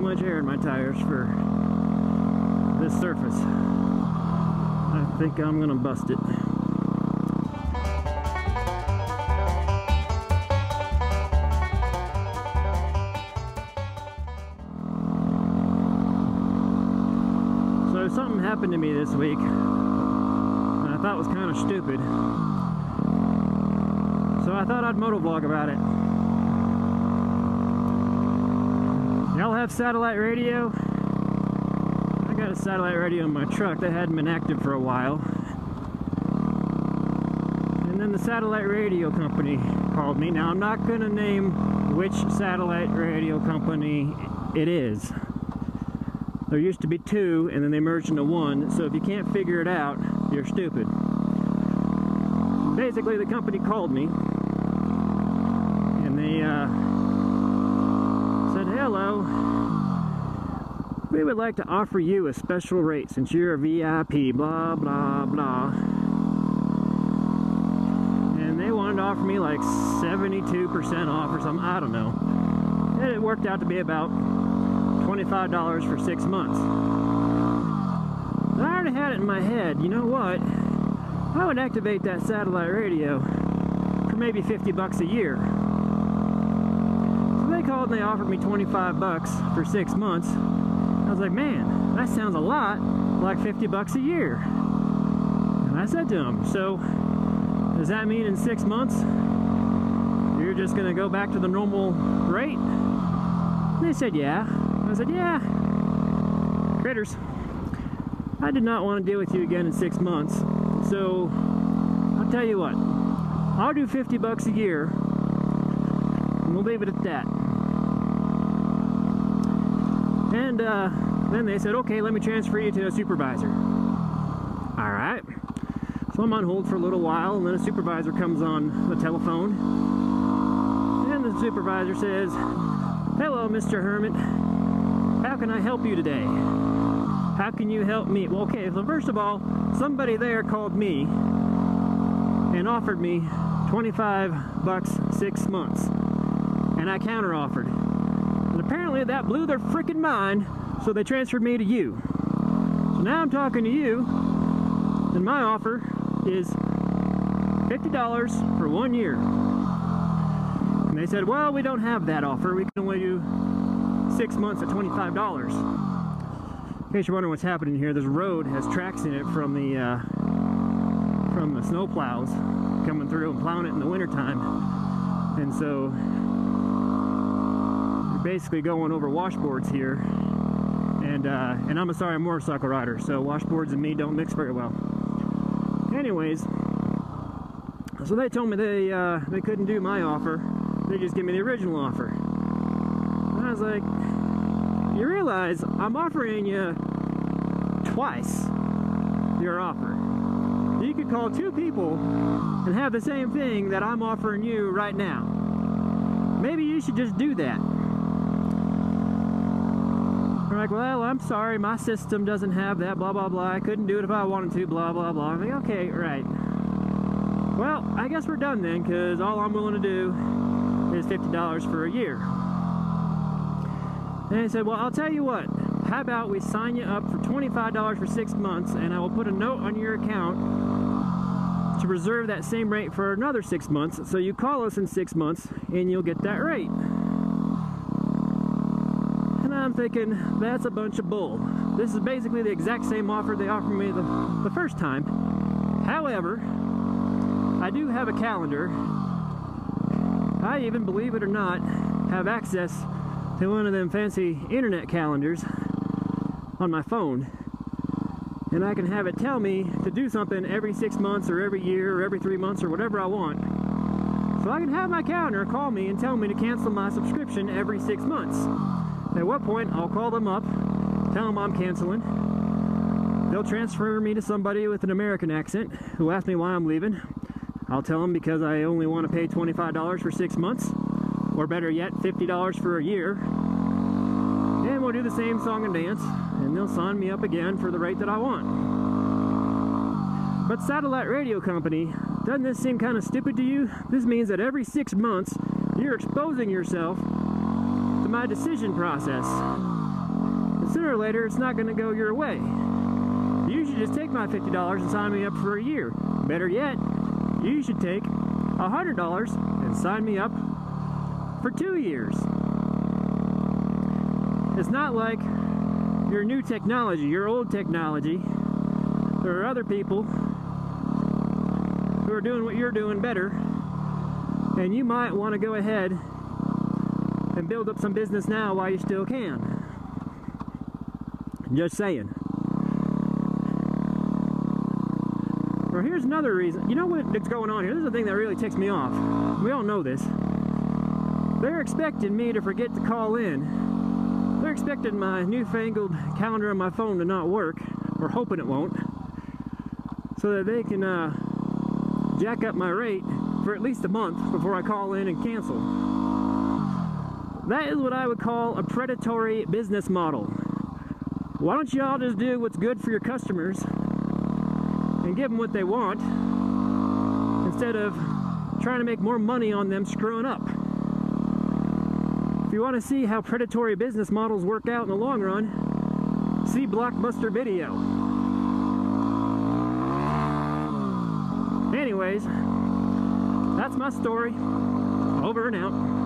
much air in my tires for this surface. I think I'm gonna bust it. So something happened to me this week that I thought was kind of stupid. So I thought I'd motovlog about it. Y'all have satellite radio? I got a satellite radio in my truck that hadn't been active for a while. And then the satellite radio company called me. Now I'm not going to name which satellite radio company it is. There used to be two and then they merged into one, so if you can't figure it out, you're stupid. Basically the company called me and they said, "Hello, we would like to offer you a special rate since you're a VIP, blah, blah, blah." And they wanted to offer me like 72% off or something, I don't know. And it worked out to be about $25 for 6 months. And I already had it in my head, you know what? I would activate that satellite radio for maybe 50 bucks a year. They called and they offered me 25 bucks for 6 months. I was like, man, that sounds a lot like 50 bucks a year. And I said to them, so does that mean in 6 months you're just gonna go back to the normal rate? And they said, yeah. I said, yeah, critters, I did not want to deal with you again in 6 months. So I'll tell you what, I'll do 50 bucks a year and we'll leave it at that. And then they said, okay, let me transfer you to a supervisor. Alright. So I'm on hold for a little while, and then a supervisor comes on the telephone. And the supervisor says, "Hello, Mr. Hermit. How can I help you today? How can you help me?" Well, okay, so first of all, somebody there called me and offered me 25 bucks 6 months. And I counter-offered. And apparently that blew their freaking mind, so they transferred me to you. So now I'm talking to you, and my offer is $50 for 1 year. And they said, well, we don't have that offer. We can only do 6 months at $25. In case you're wondering what's happening here, this road has tracks in it from the snow plows coming through and plowing it in the wintertime. And so basically going over washboards here, and I'm a sorry motorcycle rider, so washboards and me don't mix very well. Anyways, so they told me they couldn't do my offer, they just give me the original offer. And I was like, you realize I'm offering you twice your offer. You could call 2 people and have the same thing that I'm offering you right now. Maybe you should just do that. They're like, well, I'm sorry, my system doesn't have that, blah, blah, blah. I couldn't do it if I wanted to, blah, blah, blah. I'm like, okay, right. Well, I guess we're done then, because all I'm willing to do is $50 for a year. And they said, well, I'll tell you what. How about we sign you up for $25 for 6 months, and I will put a note on your account to reserve that same rate for another 6 months. So you call us in 6 months, and you'll get that rate. And I'm thinking, that's a bunch of bull. This is basically the exact same offer they offered me the first time. However, I do have a calendar. I even, believe it or not, have access to one of them fancy internet calendars on my phone. And I can have it tell me to do something every 6 months or every year or every 3 months or whatever I want. So I can have my calendar call me and tell me to cancel my subscription every 6 months. At what point I'll call them up, tell them I'm canceling. They'll transfer me to somebody with an American accent who asks me why I'm leaving. I'll tell them because I only want to pay $25 for 6 months, or better yet, $50 for a year. And we'll do the same song and dance, and they'll sign me up again for the rate that I want. But satellite radio company, doesn't this seem kind of stupid to you? This means that every 6 months, you're exposing yourself to my decision process. And sooner or later, it's not going to go your way. You should just take my $50 and sign me up for a year. Better yet, you should take $100 and sign me up for 2 years. It's not like your new technology, your old technology. There are other people who are doing what you're doing better, and you might want to go ahead and build up some business now while you still can. Just saying. Well, here's another reason. You know what's going on here? This is the thing that really ticks me off. We all know this. They're expecting me to forget to call in. They're expecting my newfangled calendar on my phone to not work, or hoping it won't, so that they can jack up my rate for at least a month before I call in and cancel. That is what I would call a predatory business model. Why don't y'all just do what's good for your customers and give them what they want, instead of trying to make more money on them screwing up? If you want to see how predatory business models work out in the long run, see Blockbuster Video. Anyways, that's my story. Over and out.